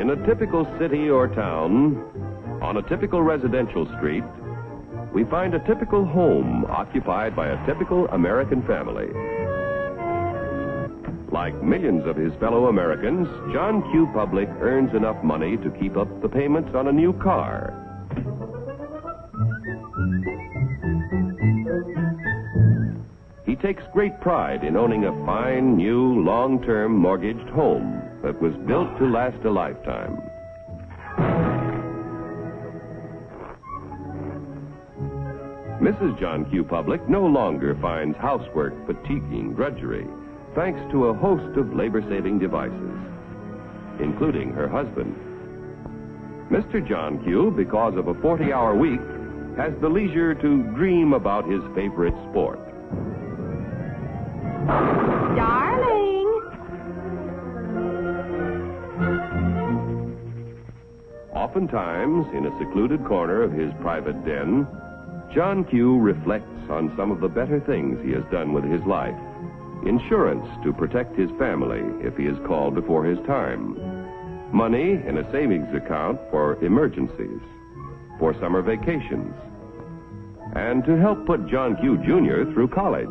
In a typical city or town, on a typical residential street, we find a typical home occupied by a typical American family. Like millions of his fellow Americans, John Q. Public earns enough money to keep up the payments on a new car. He takes great pride in owning a fine, new, long-term mortgaged home that was built to last a lifetime. Mrs. John Q. Public no longer finds housework fatiguing drudgery, thanks to a host of labor-saving devices, including her husband. Mr. John Q., because of a 40-hour week, has the leisure to dream about his favorite sport. Darling! Oftentimes, in a secluded corner of his private den, John Q. reflects on some of the better things he has done with his life. Insurance to protect his family if he is called before his time. Money in a savings account for emergencies, for summer vacations, and to help put John Q. Jr. through college.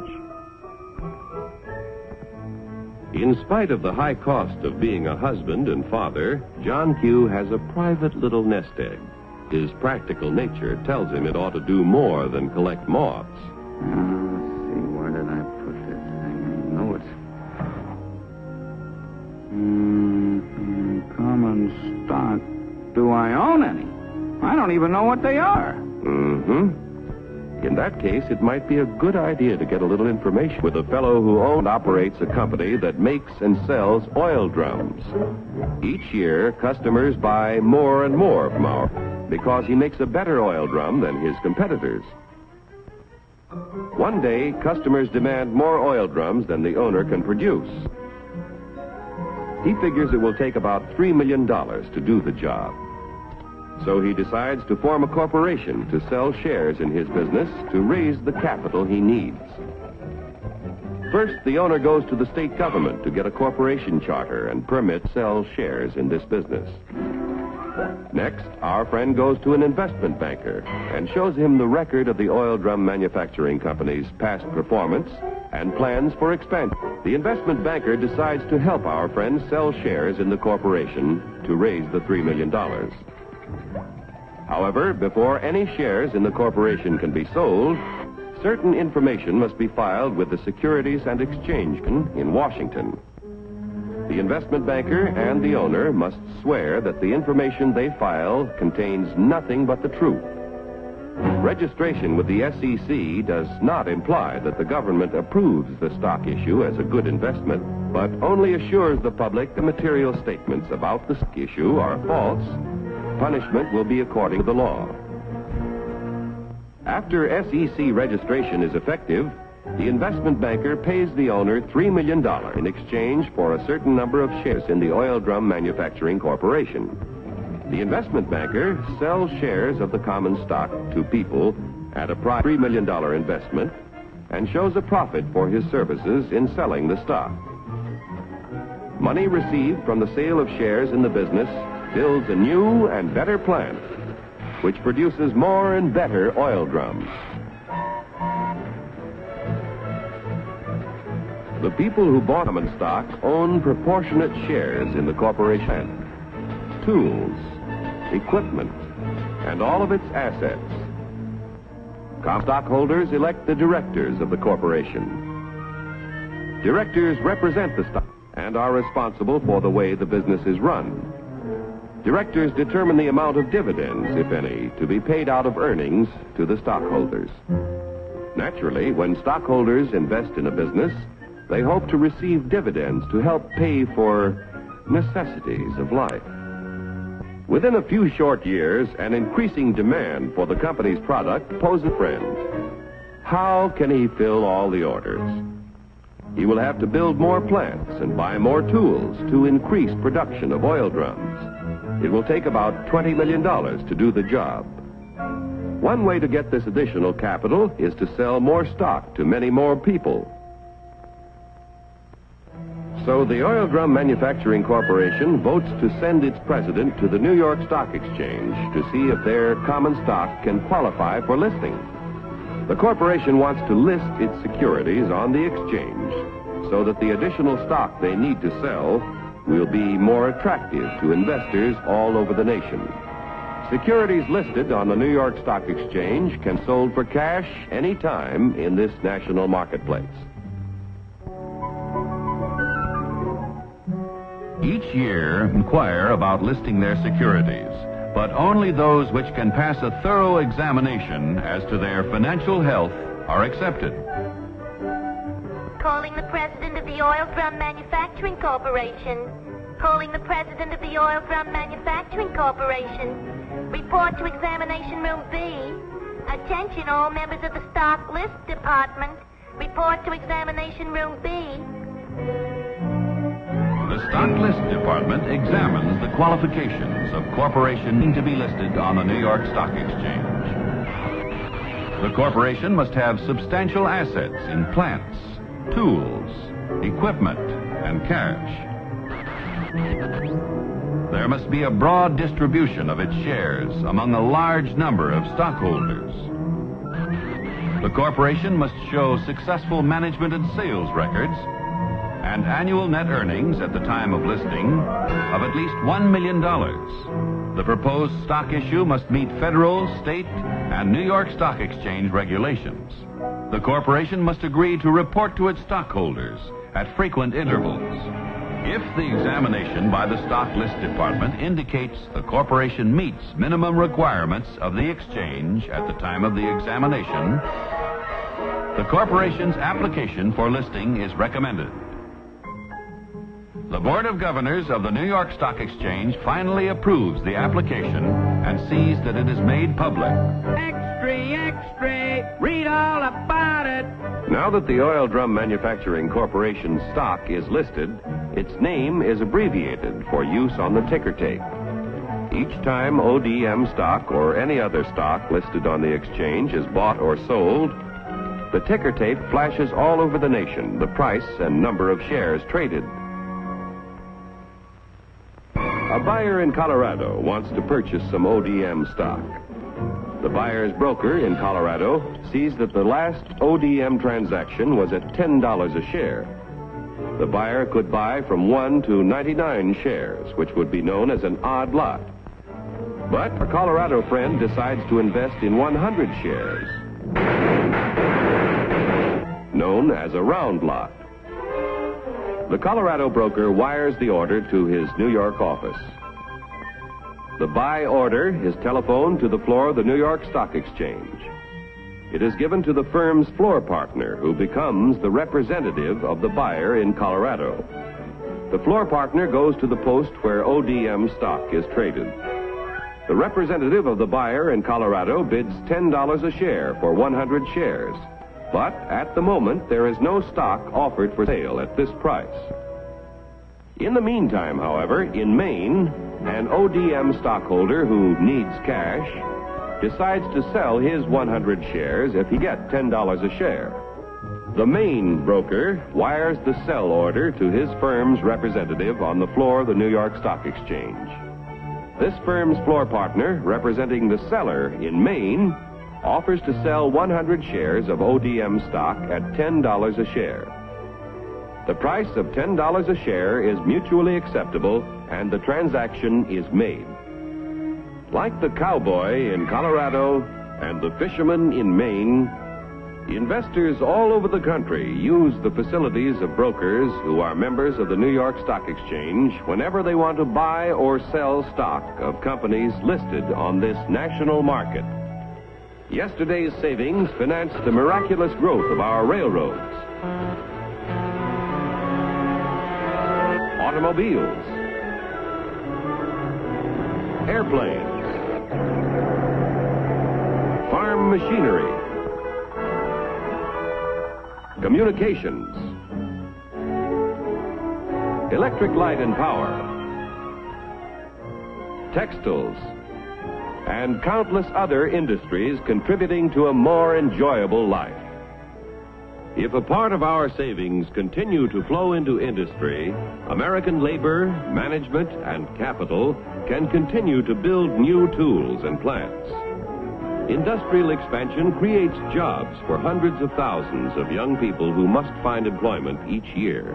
In spite of the high cost of being a husband and father, John Q. has a private little nest egg. His practical nature tells him it ought to do more than collect moths. Let's see, where did I put this thing? I know it's... common stock. Do I own any? I don't even know what they are. In that case, it might be a good idea to get a little information with a fellow who owns and operates a company that makes and sells oil drums. Each year, customers buy more and more from our... because he makes a better oil drum than his competitors. One day, customers demand more oil drums than the owner can produce. He figures it will take about $3 million to do the job. So he decides to form a corporation to sell shares in his business to raise the capital he needs. First, the owner goes to the state government to get a corporation charter and permit to sell shares in this business. Next, our friend goes to an investment banker and shows him the record of the oil drum manufacturing company's past performance and plans for expansion. The investment banker decides to help our friend sell shares in the corporation to raise the $3 million. However, before any shares in the corporation can be sold, certain information must be filed with the Securities and Exchange Commission in Washington. The investment banker and the owner must swear that the information they file contains nothing but the truth. Registration with the SEC does not imply that the government approves the stock issue as a good investment, but only assures the public the material statements about the stock issue are false. Punishment will be according to the law. After SEC registration is effective, the investment banker pays the owner $3 million in exchange for a certain number of shares in the Oil Drum Manufacturing Corporation. The investment banker sells shares of the common stock to people at a price of $3 million investment and shows a profit for his services in selling the stock. Money received from the sale of shares in the business builds a new and better plant, which produces more and better oil drums. The people who bought common stock own proportionate shares in the corporation, tools, equipment, and all of its assets. Common stockholders elect the directors of the corporation. Directors represent the stock and are responsible for the way the business is run. Directors determine the amount of dividends, if any, to be paid out of earnings to the stockholders. Naturally, when stockholders invest in a business, they hope to receive dividends to help pay for necessities of life. Within a few short years, an increasing demand for the company's product poses a friend. How can he fill all the orders? He will have to build more plants and buy more tools to increase production of oil drums. It will take about $20 million to do the job. One way to get this additional capital is to sell more stock to many more people. So the Oil Drum Manufacturing Corporation votes to send its president to the New York Stock Exchange to see if their common stock can qualify for listing. The corporation wants to list its securities on the exchange so that the additional stock they need to sell will be more attractive to investors all over the nation. Securities listed on the New York Stock Exchange can be sold for cash any time in this national marketplace. Each year inquire about listing their securities, but only those which can pass a thorough examination as to their financial health are accepted. Calling the president of the Oil Drum Manufacturing Corporation. Calling the president of the Oil Drum Manufacturing Corporation. Report to examination room B. Attention all members of the stock list department. Report to examination room B. The Stock List Department examines the qualifications of corporations to be listed on the New York Stock Exchange. The corporation must have substantial assets in plants, tools, equipment, and cash. There must be a broad distribution of its shares among a large number of stockholders. The corporation must show successful management and sales records and annual net earnings at the time of listing of at least $1 million. The proposed stock issue must meet federal, state, and New York Stock Exchange regulations. The corporation must agree to report to its stockholders at frequent intervals. If the examination by the Stock List Department indicates the corporation meets minimum requirements of the exchange at the time of the examination, the corporation's application for listing is recommended. The Board of Governors of the New York Stock Exchange finally approves the application and sees that it is made public. Extra, read all about it. Now that the Oil Drum Manufacturing Corporation stock is listed, its name is abbreviated for use on the ticker tape. Each time ODM stock or any other stock listed on the exchange is bought or sold, the ticker tape flashes all over the nation the price and number of shares traded. A buyer in Colorado wants to purchase some ODM stock. The buyer's broker in Colorado sees that the last ODM transaction was at $10 a share. The buyer could buy from 1 to 99 shares, which would be known as an odd lot. But a Colorado friend decides to invest in 100 shares, known as a round lot. The Colorado broker wires the order to his New York office. The buy order is telephoned to the floor of the New York Stock Exchange. It is given to the firm's floor partner, who becomes the representative of the buyer in Colorado. The floor partner goes to the post where ODM stock is traded. The representative of the buyer in Colorado bids $10 a share for 100 shares. But at the moment, there is no stock offered for sale at this price. In the meantime, however, in Maine, an ODM stockholder who needs cash decides to sell his 100 shares if he gets $10 a share. The Maine broker wires the sell order to his firm's representative on the floor of the New York Stock Exchange. This firm's floor partner, representing the seller in Maine, offers to sell 100 shares of ODM stock at $10 a share. The price of $10 a share is mutually acceptable, and the transaction is made. Like the cowboy in Colorado and the fisherman in Maine, investors all over the country use the facilities of brokers who are members of the New York Stock Exchange whenever they want to buy or sell stock of companies listed on this national market. Yesterday's savings financed the miraculous growth of our railroads, automobiles, airplanes, farm machinery, communications, electric light and power, textiles, and countless other industries contributing to a more enjoyable life. If a part of our savings continue to flow into industry, American labor, management, and capital can continue to build new tools and plants. Industrial expansion creates jobs for hundreds of thousands of young people who must find employment each year.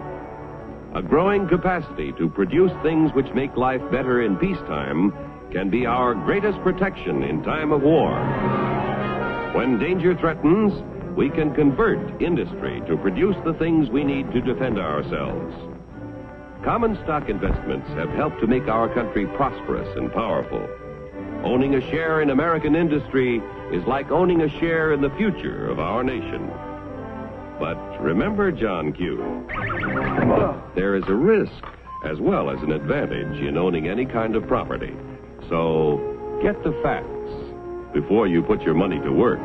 A growing capacity to produce things which make life better in peacetime can be our greatest protection in time of war. When danger threatens, we can convert industry to produce the things we need to defend ourselves. Common stock investments have helped to make our country prosperous and powerful. Owning a share in American industry is like owning a share in the future of our nation. But remember, John Q., there is a risk as well as an advantage in owning any kind of property. So get the facts before you put your money to work.